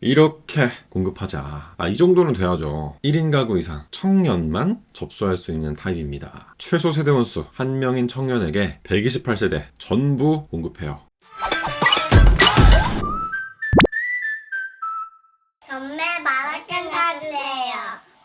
이렇게 공급하자. 이 정도는 돼야죠. 1인 가구 이상 청년만 접수할 수 있는 타입입니다. 최소 세대원수 1명인 청년에게 128세대 전부 공급해요. 전매 마라탕 사주세요.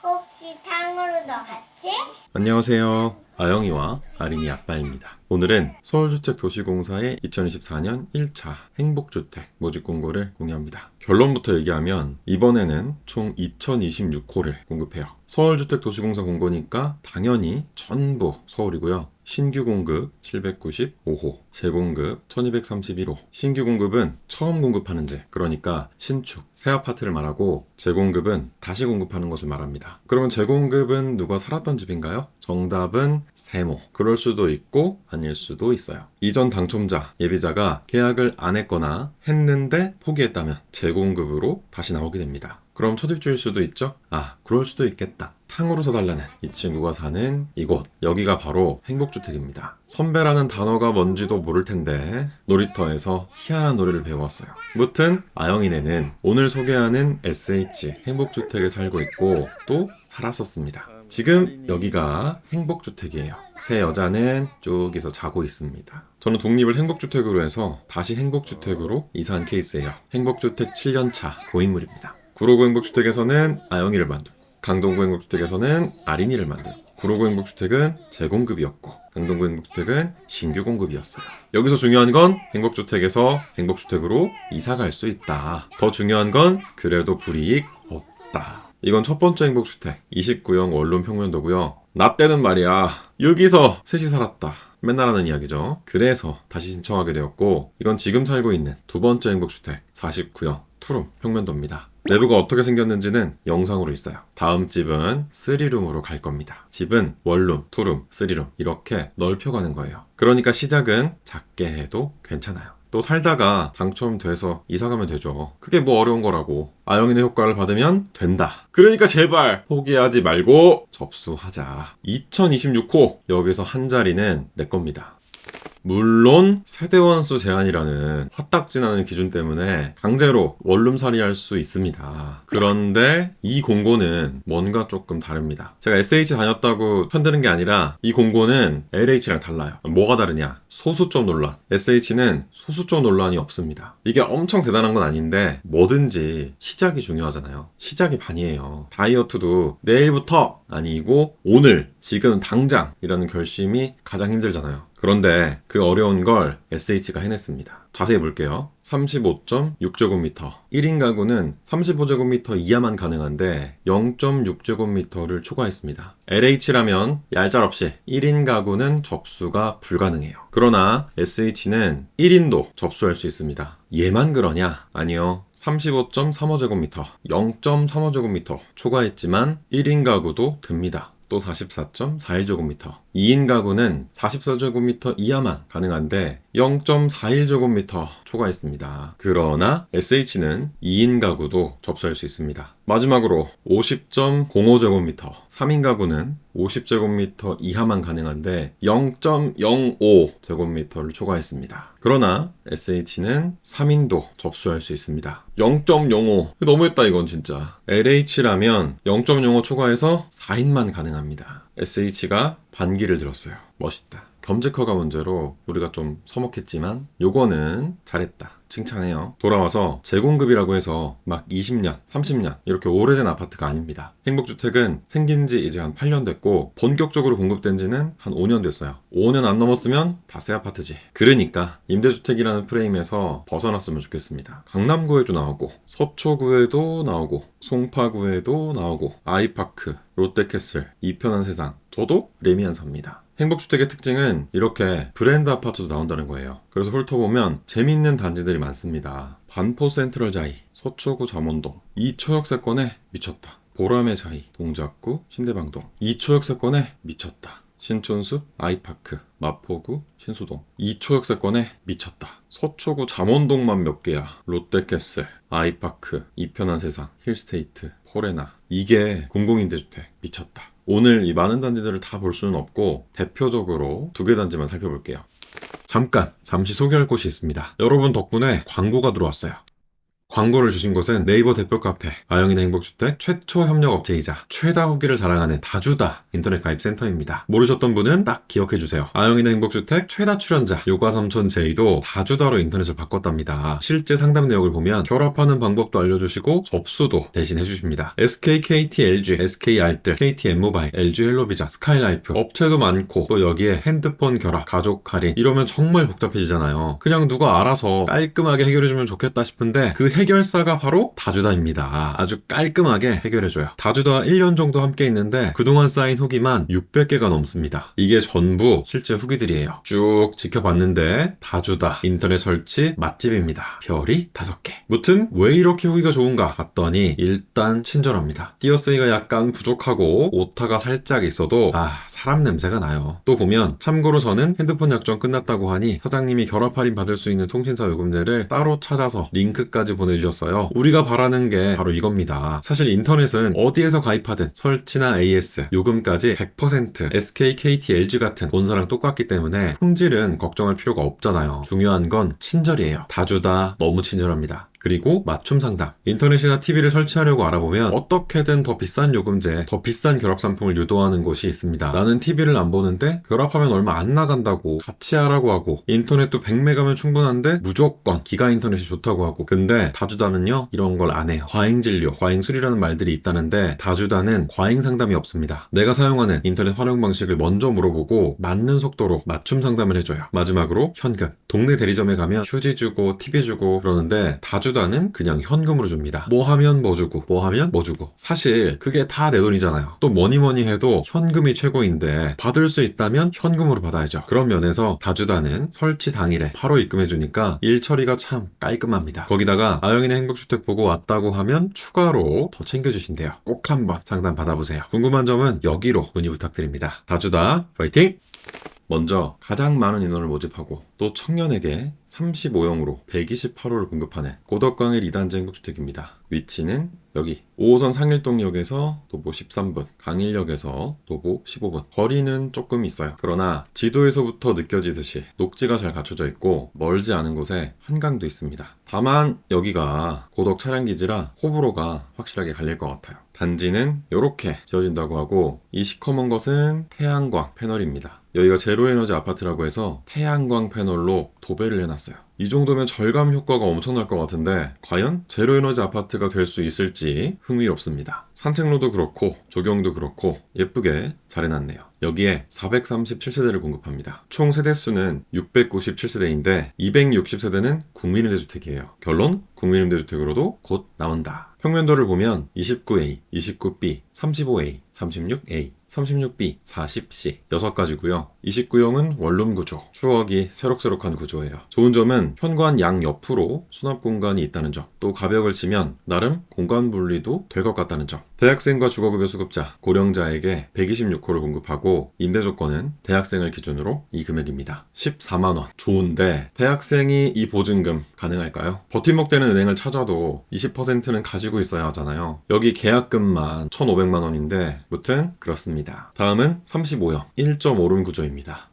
혹시 탕후루도 같이? 안녕하세요. 아영이와 아린이 아빠입니다. 오늘은 서울주택도시공사의 2024년 1차 행복주택 모집 공고를 공유합니다. 결론부터 얘기하면 이번에는 총 2026호를 공급해요. 서울주택도시공사 공고니까 당연히 전부 서울이고요. 신규 공급 795호, 재공급 1231호. 신규 공급은 처음 공급하는 집, 그러니까 신축, 새 아파트를 말하고 재공급은 다시 공급하는 것을 말합니다. 그러면 재공급은 누가 살았던 집인가요? 정답은 세모. 그럴 수도 있고 아닐 수도 있어요. 이전 당첨자, 예비자가 계약을 안 했거나 했는데 포기했다면 재공급으로 다시 나오게 됩니다. 그럼 초집주일 수도 있죠? 그럴 수도 있겠다. 탕후루 사달라는 이 친구가 사는 이곳, 여기가 바로 행복주택입니다. 선배라는 단어가 뭔지도 모를 텐데 놀이터에서 희한한 놀이를 배워왔어요. 무튼 아영이네는 오늘 소개하는 SH 행복주택에 살고 있고 또 살았었습니다. 지금 여기가 행복주택이에요. 새 여자는 저기서 자고 있습니다. 저는 독립을 행복주택으로 해서 다시 행복주택으로 이사한 케이스예요. 행복주택 7년차 고인물입니다. 구로구 행복주택에서는 아영이를 만들고, 강동구 행복주택에서는 아린이를 만들고, 구로구 행복주택은 재공급이었고 강동구 행복주택은 신규 공급이었어요. 여기서 중요한 건 행복주택에서 행복주택으로 이사 갈 수 있다. 더 중요한 건 그래도 불이익 없다. 이건 첫 번째 행복주택 29형 원룸 평면도고요. 나 때는 말이야 여기서 셋이 살았다 맨날 하는 이야기죠. 그래서 다시 신청하게 되었고, 이건 지금 살고 있는 두 번째 행복주택 49형 투룸 평면도입니다. 내부가 어떻게 생겼는지는 영상으로 있어요. 다음 집은 3룸으로 갈 겁니다. 집은 원룸, 투룸, 3룸 이렇게 넓혀가는 거예요. 그러니까 시작은 작게 해도 괜찮아요. 또 살다가 당첨돼서 이사가면 되죠. 그게 뭐 어려운 거라고. 아영이네 효과를 받으면 된다. 그러니까 제발 포기하지 말고 접수하자. 2026호 여기서 한 자리는 내 겁니다. 물론 세대원수 제한이라는 화딱지나는 기준 때문에 강제로 원룸살이할 수 있습니다. 그런데 이 공고는 뭔가 조금 다릅니다. 제가 SH 다녔다고 편드는 게 아니라 이 공고는 LH랑 달라요. 뭐가 다르냐? 소수점 논란. SH는 소수점 논란이 없습니다. 이게 엄청 대단한 건 아닌데 뭐든지 시작이 중요하잖아요. 시작이 반이에요. 다이어트도 내일부터 아니고 오늘, 지금 당장이라는 결심이 가장 힘들잖아요. 그런데 그 어려운 걸 SH가 해냈습니다. 자세히 볼게요. 35.6제곱미터. 1인 가구는 35제곱미터 이하만 가능한데 0.6제곱미터를 초과했습니다. LH라면 얄짤없이 1인 가구는 접수가 불가능해요. 그러나 SH는 1인도 접수할 수 있습니다. 얘만 그러냐? 아니요. 35.35제곱미터, 0.35제곱미터 초과했지만 1인 가구도 됩니다. 또 44.41제곱미터. 2인 가구는 44제곱미터 이하만 가능한데 0.41제곱미터 초과했습니다. 그러나 SH는 2인 가구도 접수할 수 있습니다. 마지막으로 50.05제곱미터. 3인 가구는 50제곱미터 이하만 가능한데 0.05제곱미터를 초과했습니다. 그러나 SH는 3인도 접수할 수 있습니다. 0.05. 너무했다 이건 진짜. LH라면 0.05 초과해서 4인만 가능합니다. SH가 반기를 들었어요. 멋있다. 겸직허가 문제로 우리가 좀 서먹했지만 요거는 잘했다. 칭찬해요. 돌아와서 재공급이라고 해서 막 20년, 30년 이렇게 오래된 아파트가 아닙니다. 행복주택은 생긴 지 이제 한 8년 됐고 본격적으로 공급된 지는 한 5년 됐어요. 5년 안 넘었으면 다 새 아파트지. 그러니까 임대주택이라는 프레임에서 벗어났으면 좋겠습니다. 강남구에도 나오고 서초구에도 나오고 송파구에도 나오고 아이파크, 롯데캐슬, 이편한 세상, 저도 레미안 삽니다. 행복주택의 특징은 이렇게 브랜드 아파트도 나온다는 거예요. 그래서 훑어보면 재미있는 단지들이 많습니다. 반포 센트럴자이, 서초구 잠원동, 이초역세권에 미쳤다. 보람의 자이, 동작구, 신대방동, 이초역세권에 미쳤다. 신촌숲, 아이파크, 마포구, 신수동, 이초역세권에 미쳤다. 서초구 잠원동만 몇 개야. 롯데캐슬, 아이파크, 이편한 세상, 힐스테이트, 포레나. 이게 공공임대주택 미쳤다. 오늘 이 많은 단지들을 다 볼 수는 없고 대표적으로 2개 단지만 살펴볼게요. 잠시 소개할 곳이 있습니다. 여러분 덕분에 광고가 들어왔어요. 광고를 주신 곳은 네이버 대표 카페 아영이네 행복주택 최초 협력업체이자 최다 후기를 자랑하는 다주다 인터넷 가입센터입니다. 모르셨던 분은 딱 기억해주세요. 아영이네 행복주택 최다 출연자 요가삼촌 제이도 다주다로 인터넷을 바꿨답니다. 실제 상담 내역을 보면 결합하는 방법도 알려주시고 접수도 대신 해주십니다. SK, KT, LG, SK 알뜰, KT 엠모바일, LG 헬로비전, 스카이라이프 업체도 많고 또 여기에 핸드폰 결합, 가족 할인 이러면 정말 복잡해지잖아요. 그냥 누가 알아서 깔끔하게 해결해주면 좋겠다 싶은데 그 해결사가 바로 다주다입니다. 아주 깔끔하게 해결해줘요. 다주다 1년 정도 함께 있는데 그동안 쌓인 후기만 600개가 넘습니다. 이게 전부 실제 후기들이에요. 쭉 지켜봤는데 다주다 인터넷 설치 맛집입니다. 별이 5개. 무튼 왜 이렇게 후기가 좋은가 봤더니 일단 친절합니다. 띄어쓰기가 약간 부족하고 오타가 살짝 있어도 사람 냄새가 나요. 또 보면 참고로 저는 핸드폰 약정 끝났다고 하니 사장님이 결합 할인 받을 수 있는 통신사 요금제를 따로 찾아서 링크까지 보내주셨어요. 우리가 바라는 게 바로 이겁니다. 사실 인터넷은 어디에서 가입하든 설치나 AS, 요금까지 100% SK, KT, LG 같은 본사랑 똑같기 때문에 품질은 걱정할 필요가 없잖아요. 중요한 건 친절이에요. 다주다 너무 친절합니다. 그리고 맞춤 상담. 인터넷이나 TV를 설치하려고 알아보면 어떻게든 더 비싼 요금제, 더 비싼 결합 상품을 유도하는 곳이 있습니다. 나는 TV를 안 보는데 결합하면 얼마 안 나간다고 같이 하라고 하고 인터넷도 100메가면 충분한데 무조건 기가 인터넷이 좋다고 하고 근데 다주다는요 이런 걸 안 해요. 과잉진료, 과잉수리라는 말들이 있다는데 다주다는 과잉 상담이 없습니다. 내가 사용하는 인터넷 활용 방식을 먼저 물어보고 맞는 속도로 맞춤 상담을 해줘요. 마지막으로 현금. 동네 대리점에 가면 휴지 주고 TV 주고 그러는데 다주다 는 그냥 현금으로 줍니다. 뭐 하면 뭐 주고 뭐 하면 뭐 주고 사실 그게 다 내 돈이잖아요. 또 뭐니 해도 현금이 최고인데 받을 수 있다면 현금으로 받아야죠. 그런 면에서 다주다는 설치 당일에 바로 입금해주니까 일 처리가 참 깔끔합니다. 거기다가 아영이네 행복주택 보고 왔다고 하면 추가로 더 챙겨주신대요. 꼭 한번 상담 받아보세요. 궁금한 점은 여기로 문의 부탁드립니다. 다주다 파이팅! 먼저 가장 많은 인원을 모집하고 또 청년에게 35형으로 128호를 공급하는 고덕광일 2단지 행복주택입니다. 위치는 여기 5호선 상일동역에서 도보 13분, 강일역에서 도보 15분. 거리는 조금 있어요. 그러나 지도에서부터 느껴지듯이 녹지가 잘 갖춰져 있고 멀지 않은 곳에 한강도 있습니다. 다만 여기가 고덕 차량기지라 호불호가 확실하게 갈릴 것 같아요. 단지는 이렇게 지어진다고 하고 이 시커먼 것은 태양광 패널입니다. 여기가 제로에너지 아파트라고 해서 태양광 패널로 도배를 해놨어요. 이 정도면 절감 효과가 엄청날 것 같은데 과연 제로에너지 아파트가 될 수 있을지 흥미롭습니다. 산책로도 그렇고 조경도 그렇고 예쁘게 잘 해놨네요. 여기에 437세대를 공급합니다. 총 세대수는 697세대인데 260세대는 국민임대주택이에요. 결론? 국민임대주택으로도 곧 나온다. 평면도를 보면 29A, 29B, 35A, 36A, 36B, 40C 6가지고요. 29형은 원룸 구조, 추억이 새록새록한 구조예요. 좋은 점은 현관 양 옆으로 수납 공간이 있다는 점, 또 가벽을 치면 나름 공간 분리도 될 것 같다는 점. 대학생과 주거급여 수급자, 고령자에게 126호를 공급하고 임대 조건은 대학생을 기준으로 이 금액입니다. 14만원. 좋은데 대학생이 이 보증금 가능할까요? 버팀목 되는 은행을 찾아도 20%는 가지고 있어야 하잖아요. 여기 계약금만 1,500만원인데 무튼 그렇습니다. 다음은 35형 1.5룸 구조입니다.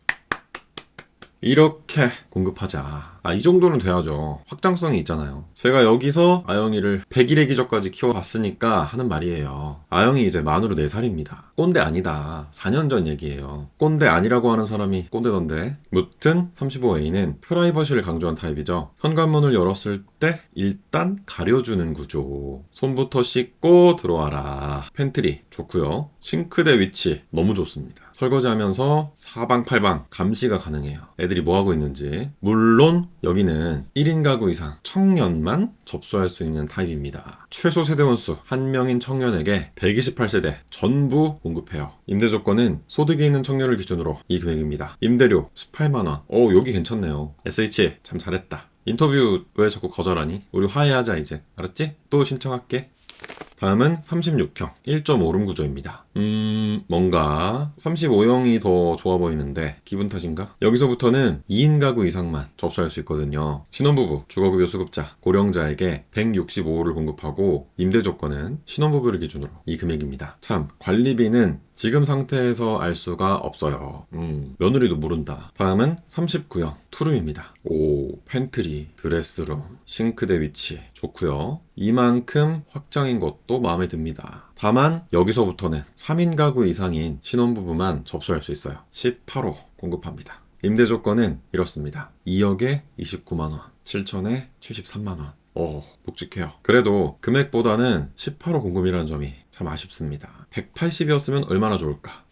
이렇게 공급하자. 이 정도는 돼야죠. 확장성이 있잖아요. 제가 여기서 아영이를 100일의 기적까지 키워봤으니까 하는 말이에요. 아영이 이제 만으로 4살입니다. 꼰대 아니다. 4년 전 얘기예요. 꼰대 아니라고 하는 사람이 꼰대던데. 무튼 35A는 프라이버시를 강조한 타입이죠. 현관문을 열었을 때 일단 가려주는 구조. 손부터 씻고 들어와라. 팬트리 좋고요. 싱크대 위치 너무 좋습니다. 설거지하면서 사방팔방 감시가 가능해요. 애들이 뭐하고 있는지. 물론 여기는 1인 가구 이상 청년만 접수할 수 있는 타입입니다. 최소 세대 원수 1명인 청년에게 128세대 전부 공급해요. 임대 조건은 소득이 있는 청년을 기준으로 이 금액입니다. 임대료 18만원. 여기 괜찮네요. SH 참 잘했다. 인터뷰 왜 자꾸 거절하니? 우리 화해하자 이제. 알았지? 또 신청할게. 다음은 36형 1.5룸 구조입니다. 뭔가 35형이 더 좋아 보이는데 기분 탓인가? 여기서부터는 2인 가구 이상만 접수할 수 있거든요. 신혼부부, 주거급여 수급자, 고령자에게 165호를 공급하고 임대 조건은 신혼부부를 기준으로 이 금액입니다. 참, 관리비는 지금 상태에서 알 수가 없어요. 며느리도 모른다. 다음은 39형 투룸입니다. 오, 팬트리, 드레스룸, 싱크대 위치 좋고요. 이만큼 확장인 것도 마음에 듭니다. 다만 여기서부터는 3인 가구 이상인 신혼부부만 접수할 수 있어요. 18호 공급합니다. 임대 조건은 이렇습니다. 2억에 29만원, 7천에 73만원. 오, 묵직해요. 그래도 금액보다는 18호 공급이라는 점이 참 아쉽습니다. 180이었으면 얼마나 좋을까.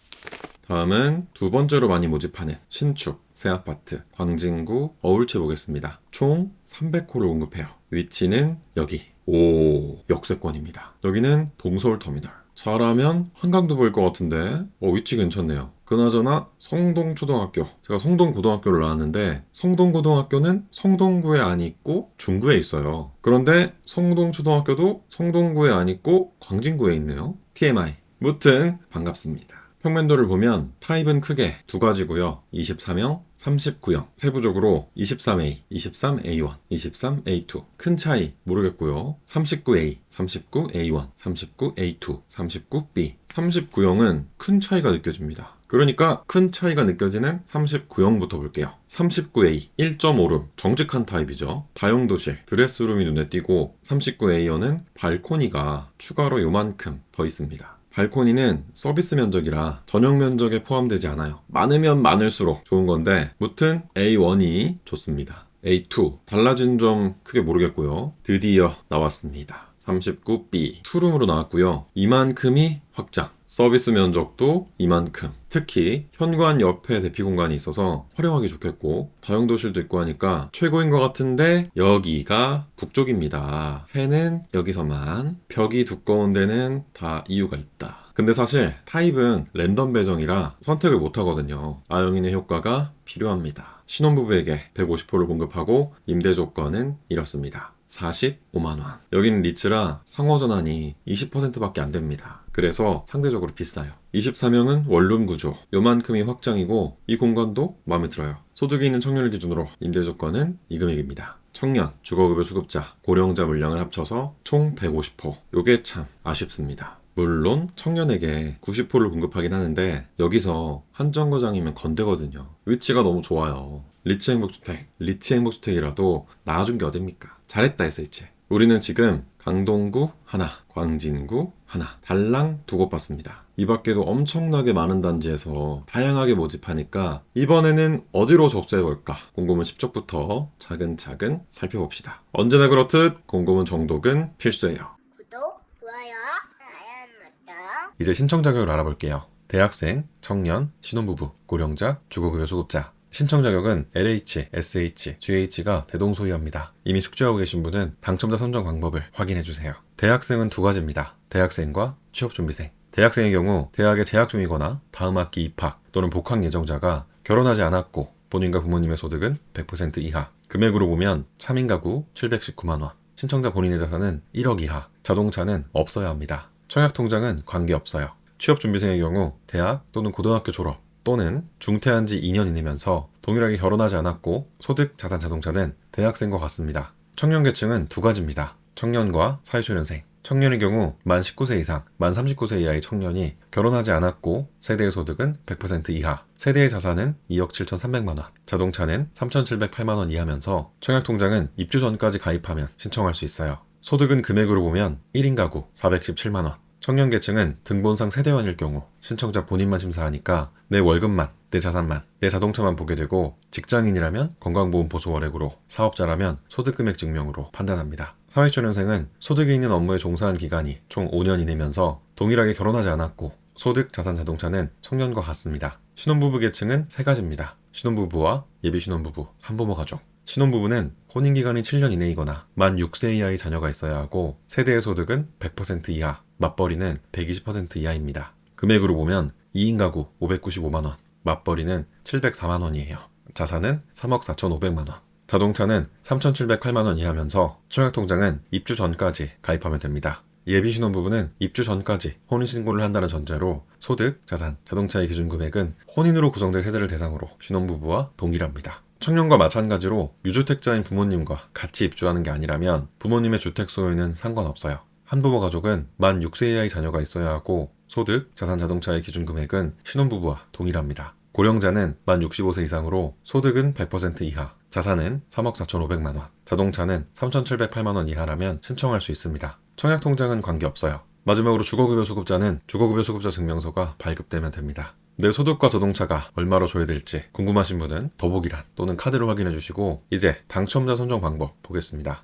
다음은 두 번째로 많이 모집하는 신축, 새아파트, 광진구, 어울치 보겠습니다. 총 300호를 공급해요. 위치는 여기. 오, 역세권입니다. 여기는 동서울터미널. 잘하면 한강도 보일 것 같은데 위치 괜찮네요. 그나저나 성동초등학교, 제가 성동고등학교를 나왔는데 성동고등학교는 성동구에 안 있고 중구에 있어요. 그런데 성동초등학교도 성동구에 안 있고 광진구에 있네요. TMI. 무튼 반갑습니다. 평면도를 보면 타입은 크게 두 가지고요. 23형, 39형. 세부적으로 23A, 23A1, 23A2. 큰 차이 모르겠고요. 39A, 39A1, 39A2, 39B. 39형은 큰 차이가 느껴집니다. 그러니까 큰 차이가 느껴지는 39형부터 볼게요. 39A 1.5룸 정직한 타입이죠. 다용도실 드레스룸이 눈에 띄고 39A형은 발코니가 추가로 요만큼 더 있습니다. 발코니는 서비스 면적이라 전용 면적에 포함되지 않아요. 많으면 많을수록 좋은 건데 무튼 A1이 좋습니다. A2 달라진 점 크게 모르겠고요. 드디어 나왔습니다. 39B 투룸으로 나왔고요. 이만큼이 확장. 서비스 면적도 이만큼. 특히 현관 옆에 대피 공간이 있어서 활용하기 좋겠고 다용도실도 있고 하니까 최고인 것 같은데 여기가 북쪽입니다. 해는 여기서만, 벽이 두꺼운 데는 다 이유가 있다. 근데 사실 타입은 랜덤 배정이라 선택을 못 하거든요. 아영인의 효과가 필요합니다. 신혼부부에게 150호를 공급하고 임대 조건은 이렇습니다. 45만원. 여기는 리츠라 상호전환이 20%밖에 안 됩니다. 그래서 상대적으로 비싸요. 23형은 원룸 구조. 요만큼이 확장이고 이 공간도 마음에 들어요. 소득이 있는 청년을 기준으로 임대 조건은 이 금액입니다. 청년, 주거급여 수급자, 고령자 물량을 합쳐서 총 150호. 요게 참 아쉽습니다. 물론 청년에게 90호를 공급하긴 하는데 여기서 한정거장이면 건대거든요. 위치가 너무 좋아요. 리치 행복주택, 리치 행복주택이라도 나와준 게 어딥니까? 잘했다 SH. 우리는 지금 강동구 하나, 광진구 하나, 달랑 두 곳 봤습니다. 이 밖에도 엄청나게 많은 단지에서 다양하게 모집하니까 이번에는 어디로 접수해볼까? 공고문 10족부터 차근차근 살펴봅시다. 언제나 그렇듯 공고문 정독은 필수예요. 구독, 좋아요, 알람 설정. 이제 신청 자격을 알아볼게요. 대학생, 청년, 신혼부부, 고령자, 주거급여 수급자. 신청 자격은 LH, SH, GH가 대동소이합니다. 이미 숙지하고 계신 분은 당첨자 선정 방법을 확인해주세요. 대학생은 두 가지입니다. 대학생과 취업준비생. 대학생의 경우 대학에 재학 중이거나 다음 학기 입학 또는 복학 예정자가 결혼하지 않았고 본인과 부모님의 소득은 100% 이하. 금액으로 보면 3인 가구 719만원. 신청자 본인의 자산은 1억 이하. 자동차는 없어야 합니다. 청약통장은 관계없어요. 취업준비생의 경우 대학 또는 고등학교 졸업 또는 중퇴한 지 2년 이내면서 동일하게 결혼하지 않았고 소득, 자산, 자동차는 대학생과 같습니다. 청년 계층은 두 가지입니다. 청년과 사회초년생. 청년의 경우 만 19세 이상, 만 39세 이하의 청년이 결혼하지 않았고 세대의 소득은 100% 이하, 세대의 자산은 2억 7,300만원, 자동차는 3,708만원 이하면서 청약통장은 입주 전까지 가입하면 신청할 수 있어요. 소득은 금액으로 보면 1인 가구 417만원. 청년 계층은 등본상 세대원일 경우 신청자 본인만 심사하니까 내 월급만, 내 자산만, 내 자동차만 보게 되고 직장인이라면 건강보험 보수 월액으로, 사업자라면 소득금액 증명으로 판단합니다. 사회초년생은 소득이 있는 업무에 종사한 기간이 총 5년 이내면서 동일하게 결혼하지 않았고 소득, 자산, 자동차는 청년과 같습니다. 신혼부부 계층은 세 가지입니다. 신혼부부와 예비신혼부부, 한부모 가족. 신혼부부는 혼인기간이 7년 이내이거나 만 6세 이하의 자녀가 있어야 하고 세대의 소득은 100% 이하, 맞벌이는 120% 이하입니다. 금액으로 보면 2인 가구 595만원, 맞벌이는 704만원이에요. 자산은 3억 4,500만원, 자동차는 3,708만원 이하면서 청약통장은 입주 전까지 가입하면 됩니다. 예비 신혼부부는 입주 전까지 혼인신고를 한다는 전제로 소득, 자산, 자동차의 기준금액은 혼인으로 구성된 세대를 대상으로 신혼부부와 동일합니다. 청년과 마찬가지로 유주택자인 부모님과 같이 입주하는 게 아니라면 부모님의 주택 소유는 상관없어요. 한부모 가족은 만 6세 이하의 자녀가 있어야 하고 소득, 자산, 자동차의 기준금액은 신혼부부와 동일합니다. 고령자는 만 65세 이상으로 소득은 100% 이하, 자산은 3억 4,500만 원, 자동차는 3,708만 원 이하라면 신청할 수 있습니다. 청약통장은 관계없어요. 마지막으로 주거급여 수급자는 주거급여 수급자 증명서가 발급되면 됩니다. 내 소득과 자동차가 얼마로 줘야 될지 궁금하신 분은 더보기란 또는 카드로 확인해 주시고 이제 당첨자 선정 방법 보겠습니다.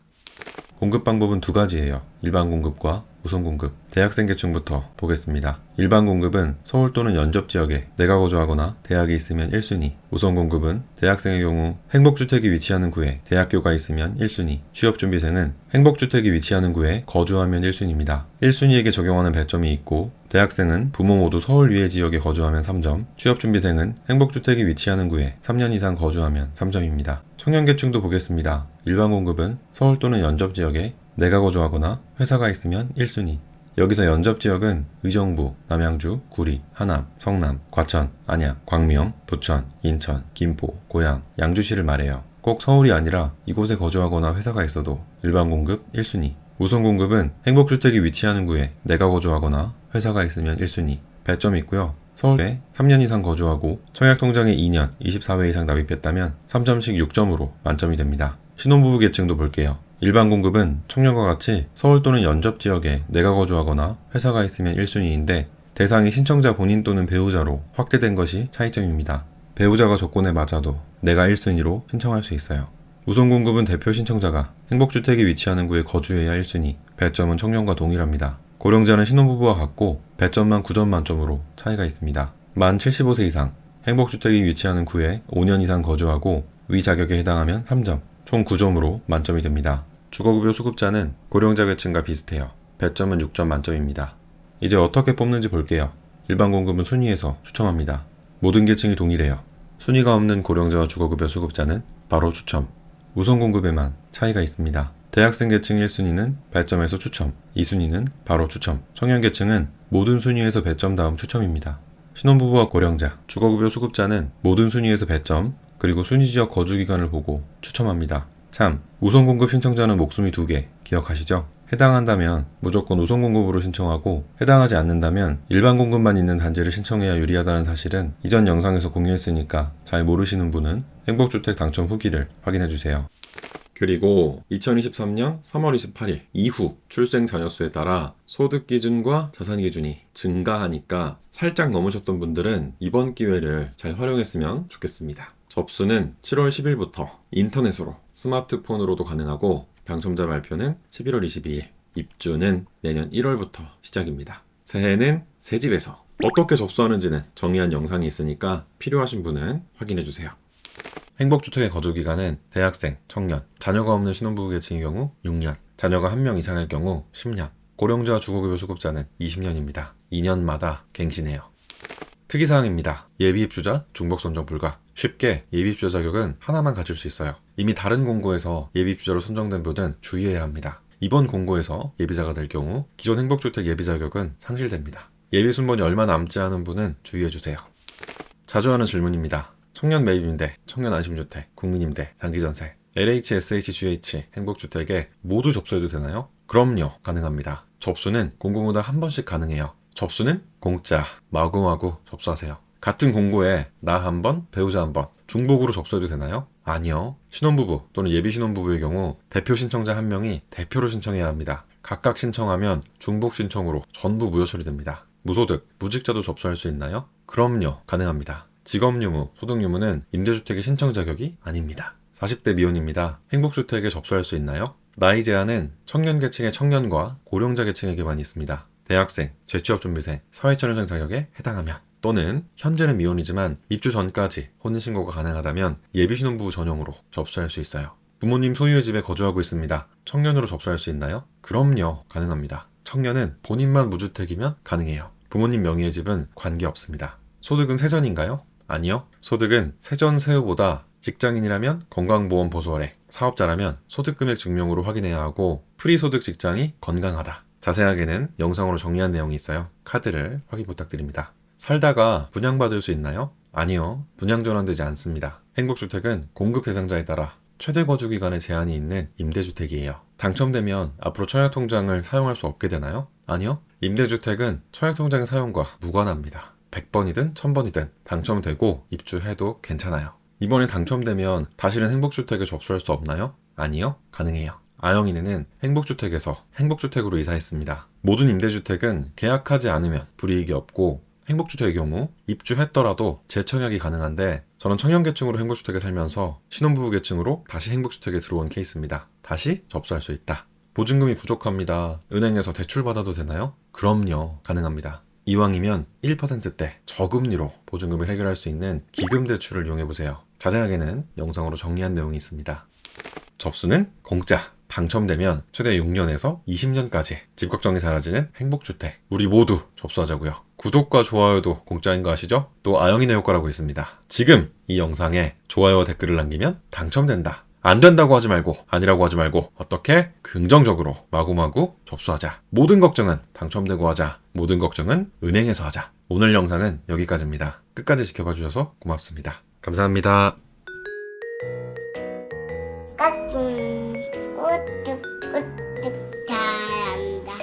공급 방법은 두 가지예요. 일반 공급과 우선 공급. 대학생 계층부터 보겠습니다. 일반 공급은 서울 또는 연접 지역에 내가 거주하거나 대학이 있으면 1순위. 우선 공급은 대학생의 경우 행복주택이 위치하는 구에 대학교가 있으면 1순위. 취업준비생은 행복주택이 위치하는 구에 거주하면 1순위입니다. 1순위에게 적용하는 배점이 있고 대학생은 부모 모두 서울 위의 지역에 거주하면 3점, 취업준비생은 행복주택이 위치하는 구에 3년 이상 거주하면 3점입니다. 청년계층도 보겠습니다. 일반 공급은 서울 또는 연접 지역에 내가 거주하거나 회사가 있으면 1순위. 여기서 연접 지역은 의정부, 남양주, 구리, 하남, 성남, 과천, 안양, 광명, 부천, 인천, 김포, 고양, 양주시를 말해요. 꼭 서울이 아니라 이곳에 거주하거나 회사가 있어도 일반 공급 1순위. 우선 공급은 행복주택이 위치하는 구에 내가 거주하거나 회사가 있으면 1순위. 배점이 있고요. 서울에 3년 이상 거주하고 청약통장에 2년 24회 이상 납입했다면 3점씩 6점으로 만점이 됩니다. 신혼부부 계층도 볼게요. 일반 공급은 청년과 같이 서울 또는 연접 지역에 내가 거주하거나 회사가 있으면 1순위인데 대상이 신청자 본인 또는 배우자로 확대된 것이 차이점입니다. 배우자가 조건에 맞아도 내가 1순위로 신청할 수 있어요. 우선 공급은 대표 신청자가 행복주택이 위치하는 구에 거주해야 1순위, 배점은 청년과 동일합니다. 고령자는 신혼부부와 같고 배점만 9점 만점으로 차이가 있습니다. 만 75세 이상, 행복주택이 위치하는 구에 5년 이상 거주하고 위 자격에 해당하면 3점, 총 9점으로 만점이 됩니다. 주거급여 수급자는 고령자 계층과 비슷해요. 배점은 6점 만점입니다. 이제 어떻게 뽑는지 볼게요. 일반 공급은 순위에서 추첨합니다. 모든 계층이 동일해요. 순위가 없는 고령자와 주거급여 수급자는 바로 추첨. 우선 공급에만 차이가 있습니다. 대학생 계층 1순위는 배점에서 추첨, 2순위는 바로 추첨. 청년 계층은 모든 순위에서 배점 다음 추첨입니다. 신혼부부와 고령자, 주거급여 수급자는 모든 순위에서 배점, 그리고 순위지역 거주기간을 보고 추첨합니다. 참, 우선 공급 신청자는 목숨이 2개 기억하시죠? 해당한다면 무조건 우선 공급으로 신청하고 해당하지 않는다면 일반 공급만 있는 단지를 신청해야 유리하다는 사실은 이전 영상에서 공유했으니까 잘 모르시는 분은 행복주택 당첨 후기를 확인해주세요. 그리고 2023년 3월 28일 이후 출생 자녀 수에 따라 소득 기준과 자산 기준이 증가하니까 살짝 넘으셨던 분들은 이번 기회를 잘 활용했으면 좋겠습니다. 접수는 7월 10일부터 인터넷으로 스마트폰으로도 가능하고 당첨자 발표는 11월 22일, 입주는 내년 1월부터 시작입니다. 새해는 새 집에서 어떻게 접수하는지는 정리한 영상이 있으니까 필요하신 분은 확인해주세요. 행복주택의 거주기간은 대학생, 청년, 자녀가 없는 신혼부부 계층의 경우 6년, 자녀가 1명 이상일 경우 10년, 고령자 주거급여 수급자는 20년입니다. 2년마다 갱신해요. 특이사항입니다. 예비입주자 중복선정 불가. 쉽게 예비입주자 자격은 하나만 가질 수 있어요. 이미 다른 공고에서 예비입주자로 선정된 분은 주의해야 합니다. 이번 공고에서 예비자가 될 경우 기존 행복주택 예비 자격은 상실됩니다. 예비 순번이 얼마 남지 않은 분은 주의해주세요. 자주 하는 질문입니다. 청년 매입임대, 청년 안심주택, 국민임대, 장기전세, LH, SH, GH 행복주택에 모두 접수해도 되나요? 그럼요, 가능합니다. 접수는 공고마다 한 번씩 가능해요. 접수는 공짜, 마구마구 접수하세요. 같은 공고에 나 한 번, 배우자 한 번, 중복으로 접수해도 되나요? 아니요. 신혼부부 또는 예비 신혼부부의 경우 대표 신청자 한 명이 대표로 신청해야 합니다. 각각 신청하면 중복 신청으로 전부 무효 처리됩니다. 무소득, 무직자도 접수할 수 있나요? 그럼요, 가능합니다. 직업유무, 소득유무는 임대주택의 신청 자격이 아닙니다. 40대 미혼입니다. 행복주택에 접수할 수 있나요? 나이 제한은 청년 계층의 청년과 고령자 계층에게만 있습니다. 대학생, 재취업준비생, 사회초년생 자격에 해당하면 또는 현재는 미혼이지만 입주 전까지 혼인신고가 가능하다면 예비신혼부부 전용으로 접수할 수 있어요. 부모님 소유의 집에 거주하고 있습니다. 청년으로 접수할 수 있나요? 그럼요, 가능합니다. 청년은 본인만 무주택이면 가능해요. 부모님 명의의 집은 관계없습니다. 소득은 세전인가요? 아니요. 소득은 세전 세후보다 직장인이라면 건강보험보수월액, 사업자라면 소득금액 증명으로 확인해야 하고 프리소득 직장이 건강하다, 자세하게는 영상으로 정리한 내용이 있어요. 카드를 확인 부탁드립니다. 살다가 분양받을 수 있나요? 아니요. 분양 전환되지 않습니다. 행복주택은 공급 대상자에 따라 최대 거주 기간에 제한이 있는 임대주택이에요. 당첨되면 앞으로 청약통장을 사용할 수 없게 되나요? 아니요. 임대주택은 청약통장 사용과 무관합니다. 100번이든 1000번이든 당첨되고 입주해도 괜찮아요. 이번에 당첨되면 다시는 행복주택에 접수할 수 없나요? 아니요. 가능해요. 아영이네는 행복주택에서 행복주택으로 이사했습니다. 모든 임대주택은 계약하지 않으면 불이익이 없고 행복주택의 경우 입주했더라도 재청약이 가능한데 저는 청년계층으로 행복주택에 살면서 신혼부부 계층으로 다시 행복주택에 들어온 케이스입니다. 다시 접수할 수 있다. 보증금이 부족합니다. 은행에서 대출받아도 되나요? 그럼요. 가능합니다. 이왕이면 1%대 저금리로 보증금을 해결할 수 있는 기금대출을 이용해보세요. 자세하게는 영상으로 정리한 내용이 있습니다. 접수는 공짜. 당첨되면 최대 6년에서 20년까지 집 걱정이 사라지는 행복주택. 우리 모두 접수하자고요. 구독과 좋아요도 공짜인 거 아시죠? 또 아영이네 효과라고 있습니다. 지금 이 영상에 좋아요와 댓글을 남기면 당첨된다. 안 된다고 하지 말고 아니라고 하지 말고 어떻게 긍정적으로 마구마구 접수하자. 모든 걱정은 당첨되고 하자. 모든 걱정은 은행에서 하자. 오늘 영상은 여기까지입니다. 끝까지 지켜봐 주셔서 고맙습니다. 감사합니다. 까꿍 우뚝 우뚝 잘한다